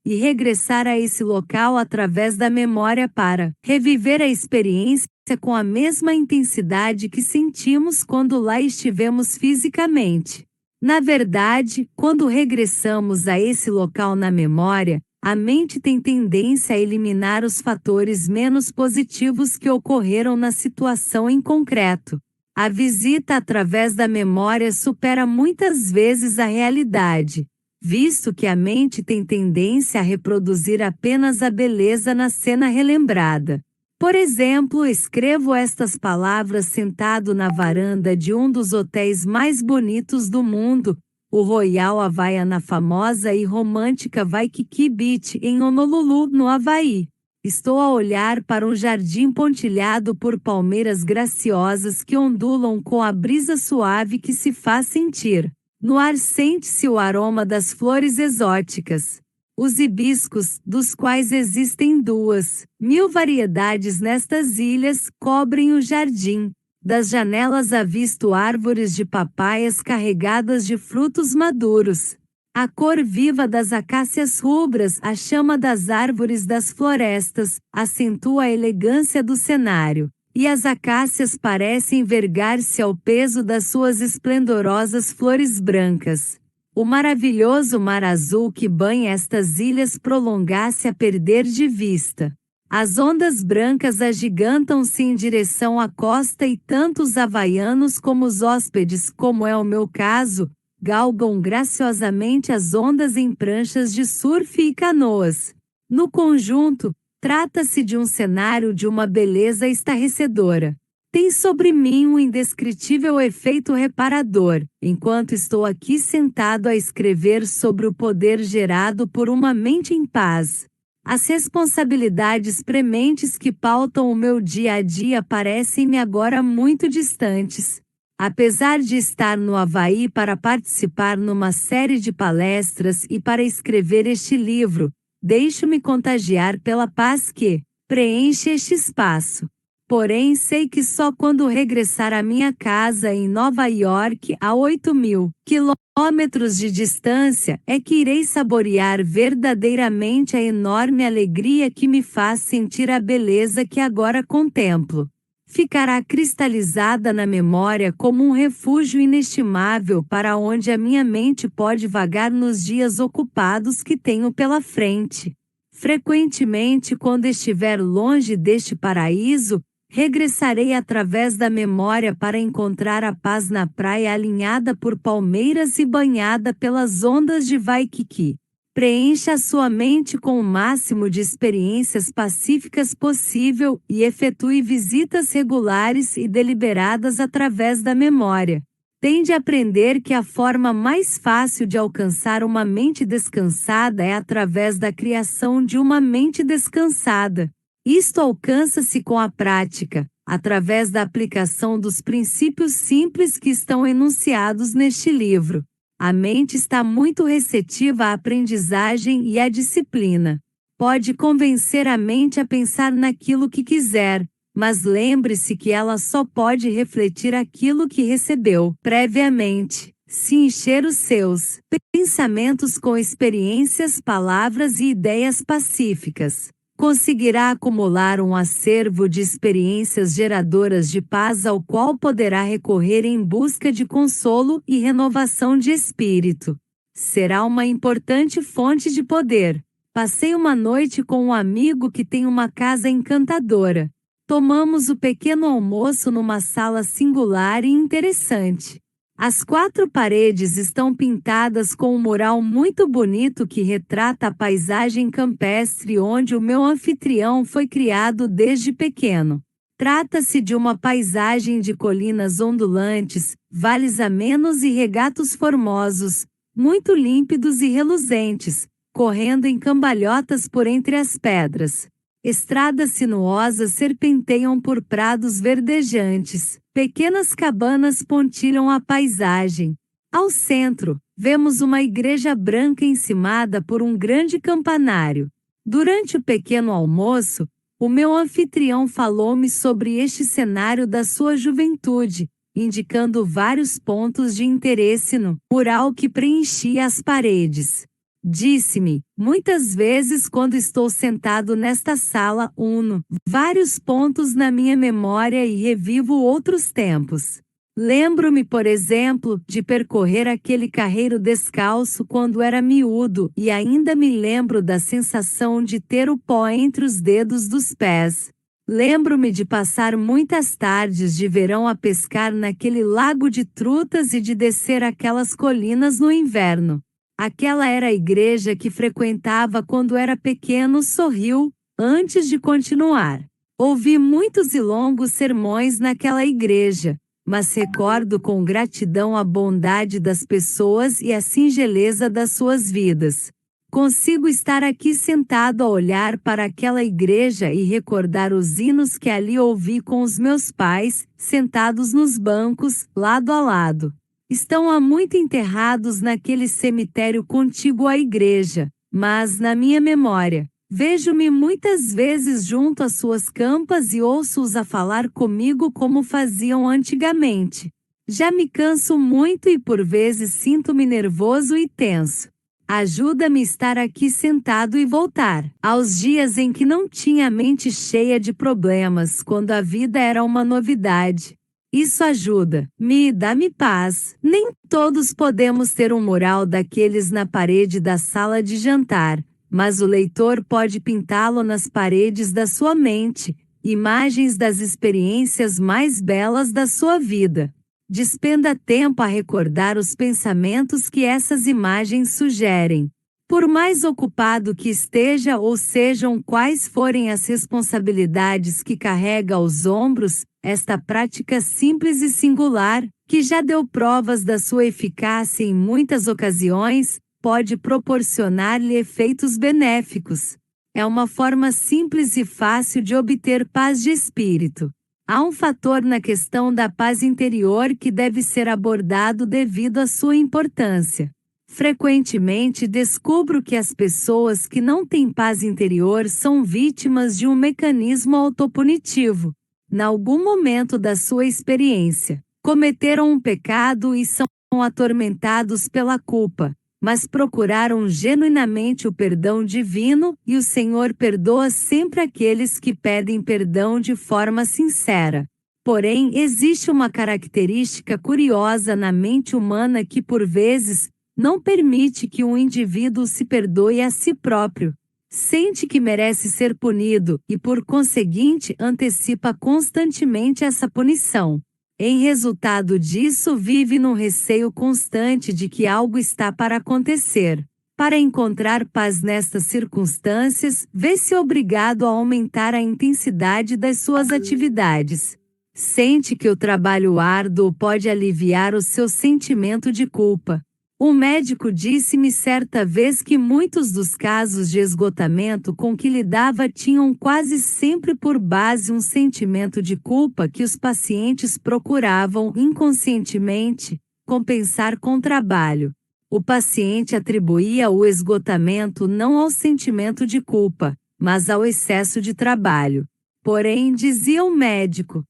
e regressar a esse local através da memória para reviver a experiência com a mesma intensidade que sentimos quando lá estivemos fisicamente. Na verdade, quando regressamos a esse local na memória, a mente tem tendência a eliminar os fatores menos positivos que ocorreram na situação em concreto. A visita através da memória supera muitas vezes a realidade, visto que a mente tem tendência a reproduzir apenas a beleza na cena relembrada. Por exemplo, escrevo estas palavras sentado na varanda de um dos hotéis mais bonitos do mundo, o Royal Havaia, na famosa e romântica Waikiki Beach em Honolulu, no Havaí. Estou a olhar para um jardim pontilhado por palmeiras graciosas que ondulam com a brisa suave que se faz sentir. No ar sente-se o aroma das flores exóticas. Os hibiscos, dos quais existem 2.000 variedades nestas ilhas, cobrem o jardim. Das janelas avisto árvores de papaias carregadas de frutos maduros. A cor viva das acácias rubras, a chama das árvores das florestas, acentua a elegância do cenário. E as acácias parecem vergar-se ao peso das suas esplendorosas flores brancas. O maravilhoso mar azul que banha estas ilhas prolonga-se a perder de vista. As ondas brancas agigantam-se em direção à costa e tanto os havaianos como os hóspedes, como é o meu caso, galgam graciosamente as ondas em pranchas de surf e canoas. No conjunto, trata-se de um cenário de uma beleza estarrecedora. Tem sobre mim um indescritível efeito reparador, enquanto estou aqui sentado a escrever sobre o poder gerado por uma mente em paz. As responsabilidades prementes que pautam o meu dia a dia parecem-me agora muito distantes. Apesar de estar no Havaí para participar numa série de palestras e para escrever este livro, deixo-me contagiar pela paz que preenche este espaço. Porém, sei que só quando regressar à minha casa em Nova York, a 8.000 quilômetros de distância, é que irei saborear verdadeiramente a enorme alegria que me faz sentir a beleza que agora contemplo. Ficará cristalizada na memória como um refúgio inestimável para onde a minha mente pode vagar nos dias ocupados que tenho pela frente. Frequentemente, quando estiver longe deste paraíso, regressarei através da memória para encontrar a paz na praia alinhada por palmeiras e banhada pelas ondas de Waikiki. Preencha a sua mente com o máximo de experiências pacíficas possível e efetue visitas regulares e deliberadas através da memória. Tem de aprender que a forma mais fácil de alcançar uma mente descansada é através da criação de uma mente descansada. Isto alcança-se com a prática, através da aplicação dos princípios simples que estão enunciados neste livro. A mente está muito receptiva à aprendizagem e à disciplina. Pode convencer a mente a pensar naquilo que quiser, mas lembre-se que ela só pode refletir aquilo que recebeu previamente. Se encher os seus pensamentos com experiências, palavras e ideias pacíficas, conseguirá acumular um acervo de experiências geradoras de paz ao qual poderá recorrer em busca de consolo e renovação de espírito. Será uma importante fonte de poder. Passei uma noite com um amigo que tem uma casa encantadora. Tomamos o pequeno almoço numa sala singular e interessante. As 4 paredes estão pintadas com um mural muito bonito que retrata a paisagem campestre onde o meu anfitrião foi criado desde pequeno. Trata-se de uma paisagem de colinas ondulantes, vales amenos e regatos formosos, muito límpidos e reluzentes, correndo em cambalhotas por entre as pedras. Estradas sinuosas serpenteiam por prados verdejantes. Pequenas cabanas pontilham a paisagem. Ao centro, vemos uma igreja branca encimada por um grande campanário. Durante o pequeno almoço, o meu anfitrião falou-me sobre este cenário da sua juventude, indicando vários pontos de interesse no mural que preenchia as paredes. Disse-me, muitas vezes quando estou sentado nesta sala, uno vários pontos na minha memória e revivo outros tempos. Lembro-me, por exemplo, de percorrer aquele carreiro descalço quando era miúdo e ainda me lembro da sensação de ter o pó entre os dedos dos pés. Lembro-me de passar muitas tardes de verão a pescar naquele lago de trutas e de descer aquelas colinas no inverno. Aquela era a igreja que frequentava quando era pequeno, sorriu, antes de continuar. Ouvi muitos e longos sermões naquela igreja, mas recordo com gratidão a bondade das pessoas e a singeleza das suas vidas. Consigo estar aqui sentado a olhar para aquela igreja e recordar os hinos que ali ouvi com os meus pais, sentados nos bancos, lado a lado. Estão há muito enterrados naquele cemitério contíguo à igreja, mas na minha memória, vejo-me muitas vezes junto às suas campas e ouço-os a falar comigo como faziam antigamente. Já me canso muito e por vezes sinto-me nervoso e tenso. Ajuda-me estar aqui sentado e voltar aos dias em que não tinha a mente cheia de problemas, quando a vida era uma novidade. Isso ajuda-me e dá-me paz. Nem todos podemos ter um mural daqueles na parede da sala de jantar, mas o leitor pode pintá-lo nas paredes da sua mente, imagens das experiências mais belas da sua vida. Despenda tempo a recordar os pensamentos que essas imagens sugerem. Por mais ocupado que esteja ou sejam quais forem as responsabilidades que carrega aos ombros, esta prática simples e singular, que já deu provas da sua eficácia em muitas ocasiões, pode proporcionar-lhe efeitos benéficos. É uma forma simples e fácil de obter paz de espírito. Há um fator na questão da paz interior que deve ser abordado devido à sua importância. Frequentemente descubro que as pessoas que não têm paz interior são vítimas de um mecanismo autopunitivo. Em algum momento da sua experiência, cometeram um pecado e são atormentados pela culpa, mas procuraram genuinamente o perdão divino, e o Senhor perdoa sempre aqueles que pedem perdão de forma sincera. Porém, existe uma característica curiosa na mente humana que, por vezes, não permite que um indivíduo se perdoe a si próprio. Sente que merece ser punido e, por conseguinte, antecipa constantemente essa punição. Em resultado disso, vive num receio constante de que algo está para acontecer. Para encontrar paz nestas circunstâncias, vê-se obrigado a aumentar a intensidade das suas atividades. Sente que o trabalho árduo pode aliviar o seu sentimento de culpa. Um médico disse-me certa vez que muitos dos casos de esgotamento com que lidava tinham quase sempre por base um sentimento de culpa que os pacientes procuravam inconscientemente compensar com trabalho. O paciente atribuía o esgotamento não ao sentimento de culpa, mas ao excesso de trabalho. Porém, dizia o médico,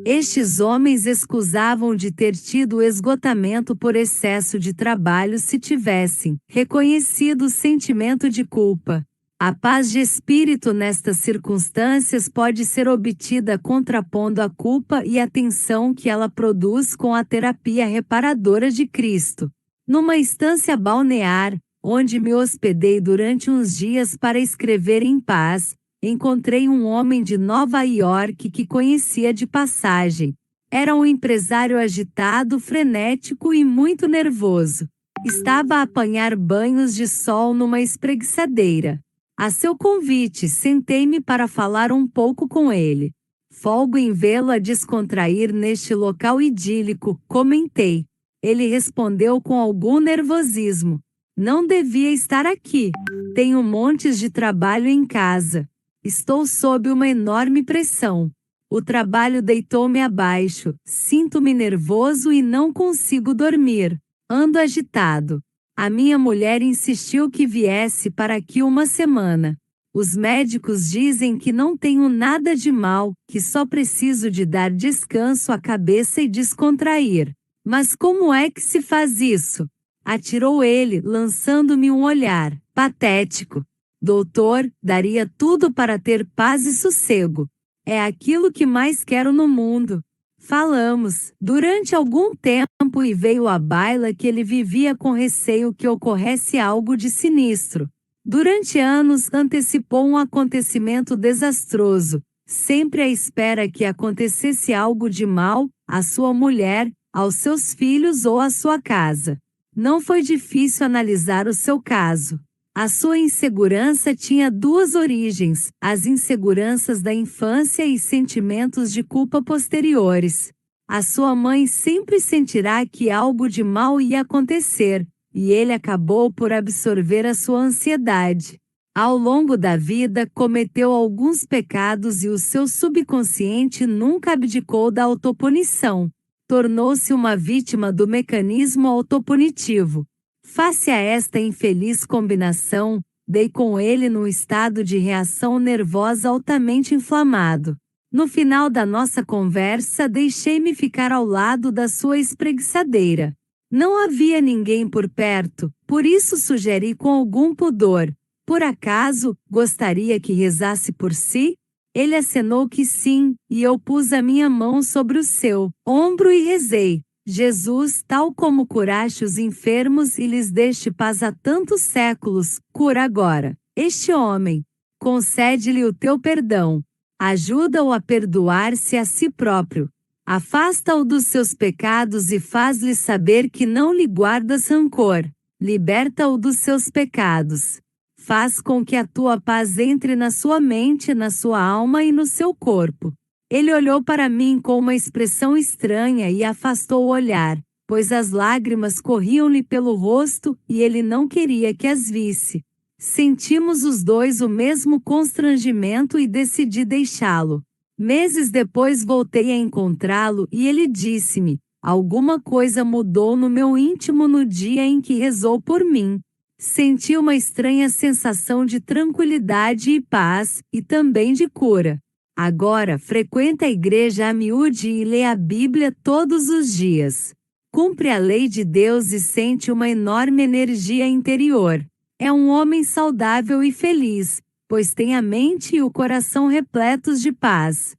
estes homens escusavam de ter tido esgotamento por excesso de trabalho se tivessem reconhecido o sentimento de culpa. A paz de espírito nestas circunstâncias pode ser obtida contrapondo a culpa e a tensão que ela produz com a terapia reparadora de Cristo. Numa estância balnear, onde me hospedei durante uns dias para escrever em paz, encontrei um homem de Nova York que conhecia de passagem. Era um empresário agitado, frenético e muito nervoso. Estava a apanhar banhos de sol numa espreguiçadeira. A seu convite, sentei-me para falar um pouco com ele. Folgo em vê-lo a descontrair neste local idílico, comentei. Ele respondeu com algum nervosismo. Não devia estar aqui. Tenho montes de trabalho em casa. Estou sob uma enorme pressão. O trabalho deitou-me abaixo, sinto-me nervoso e não consigo dormir. Ando agitado. A minha mulher insistiu que viesse para aqui uma semana. Os médicos dizem que não tenho nada de mal, que só preciso de dar descanso à cabeça e descontrair. Mas como é que se faz isso? Atirou ele, lançando-me um olhar patético. Doutor, daria tudo para ter paz e sossego. É aquilo que mais quero no mundo. Falamos durante algum tempo e veio à baila que ele vivia com receio que ocorresse algo de sinistro. Durante anos antecipou um acontecimento desastroso, sempre à espera que acontecesse algo de mal à sua mulher, aos seus filhos ou à sua casa. Não foi difícil analisar o seu caso. A sua insegurança tinha duas origens: as inseguranças da infância e sentimentos de culpa posteriores. A sua mãe sempre sentirá que algo de mal ia acontecer, e ele acabou por absorver a sua ansiedade. Ao longo da vida, cometeu alguns pecados e o seu subconsciente nunca abdicou da autopunição. Tornou-se uma vítima do mecanismo autopunitivo. Face a esta infeliz combinação, dei com ele num estado de reação nervosa altamente inflamado. No final da nossa conversa, deixei-me ficar ao lado da sua espreguiçadeira. Não havia ninguém por perto, por isso sugeri com algum pudor: por acaso, gostaria que rezasse por si? Ele acenou que sim, e eu pus a minha mão sobre o seu ombro e rezei: Jesus, tal como curaste os enfermos e lhes deste paz há tantos séculos, cura agora este homem. Concede-lhe o teu perdão. Ajuda-o a perdoar-se a si próprio. Afasta-o dos seus pecados e faz-lhe saber que não lhe guardas rancor. Liberta-o dos seus pecados. Faz com que a tua paz entre na sua mente, na sua alma e no seu corpo. Ele olhou para mim com uma expressão estranha e afastou o olhar, pois as lágrimas corriam-lhe pelo rosto e ele não queria que as visse. Sentimos os dois o mesmo constrangimento e decidi deixá-lo. Meses depois voltei a encontrá-lo e ele disse-me: alguma coisa mudou no meu íntimo no dia em que rezou por mim. Senti uma estranha sensação de tranquilidade e paz, e também de cura. Agora frequenta a igreja a miúde e lê a Bíblia todos os dias. Cumpre a lei de Deus e sente uma enorme energia interior. É um homem saudável e feliz, pois tem a mente e o coração repletos de paz.